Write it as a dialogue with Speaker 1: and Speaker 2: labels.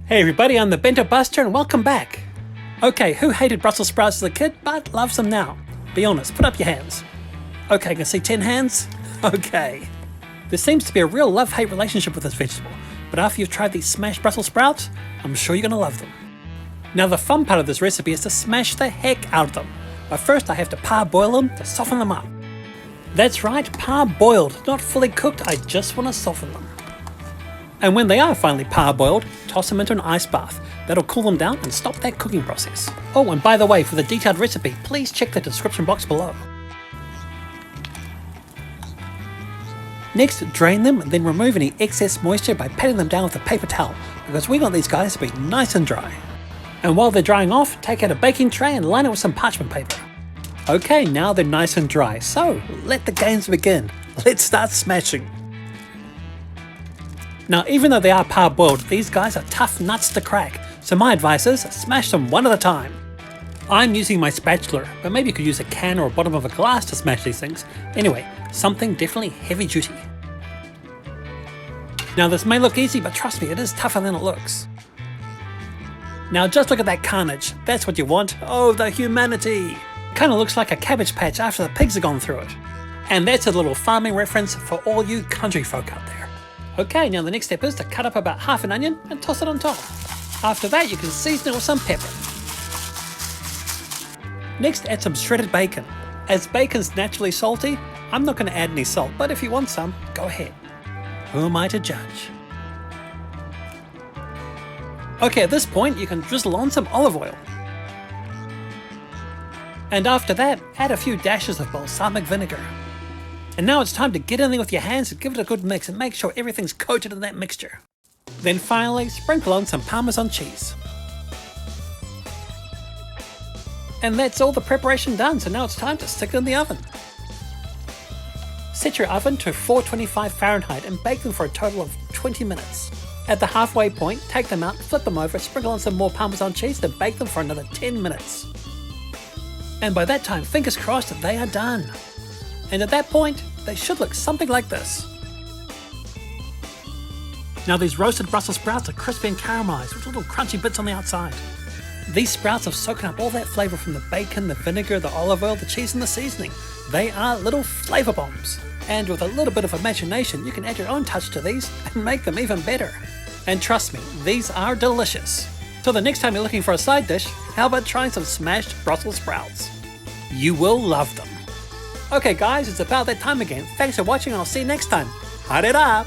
Speaker 1: Hey everybody, I'm the Bento Buster and welcome back. Okay, who hated Brussels sprouts as a kid but loves them now? Be honest, put up your hands. Okay, I can see 10 hands. Okay. There seems to be a real love-hate relationship with this vegetable, but after you've tried these smashed Brussels sprouts, I'm sure you're going to love them. Now the fun part of this recipe is to smash the heck out of them. But first I have to parboil them to soften them up. That's right, parboiled, not fully cooked, I just want to soften them. And when they are finally parboiled, toss them into an ice bath. That'll cool them down and stop that cooking process. Oh, and by the way, for the detailed recipe, please check the description box below. Next, drain them and then remove any excess moisture by patting them down with a paper towel, because we want these guys to be nice and dry. And while they're drying off, take out a baking tray and line it with some parchment paper. Okay, now they're nice and dry, so let the games begin. Let's start smashing. Now, even though they are parboiled, these guys are tough nuts to crack, so my advice is smash them one at a time. I'm using my spatula, but maybe you could use a can or a bottom of a glass to smash these things. Anyway, something definitely heavy duty. Now this may look easy, but trust me, it is tougher than it looks. Now just look at that carnage, that's what you want. Oh, the humanity! Kinda looks like a cabbage patch after the pigs have gone through it. And that's a little farming reference for all you country folk out there. Okay, now the next step is to cut up about half an onion and toss it on top. After that, you can season it with some pepper. Next, add some shredded bacon. As bacon's naturally salty, I'm not going to add any salt, but if you want some, go ahead. Who am I to judge? Okay, at this point, you can drizzle on some olive oil. And after that, add a few dashes of balsamic vinegar. And now it's time to get in there with your hands and give it a good mix and make sure everything's coated in that mixture. Then finally, sprinkle on some Parmesan cheese. And that's all the preparation done, so now it's time to stick it in the oven. Set your oven to 425 Fahrenheit and bake them for a total of 20 minutes. At the halfway point, take them out, flip them over, sprinkle on some more Parmesan cheese, then bake them for another 10 minutes. And by that time, fingers crossed that they are done. And at that point, they should look something like this. Now these roasted Brussels sprouts are crispy and caramelized with little crunchy bits on the outside. These sprouts have soaked up all that flavour from the bacon, the vinegar, the olive oil, the cheese and the seasoning. They are little flavour bombs. And with a little bit of imagination, you can add your own touch to these and make them even better. And trust me, these are delicious. So the next time you're looking for a side dish, how about trying some smashed Brussels sprouts? You will love them. Okay guys, it's about that time again. Thanks for watching and I'll see you next time. Hare Ra!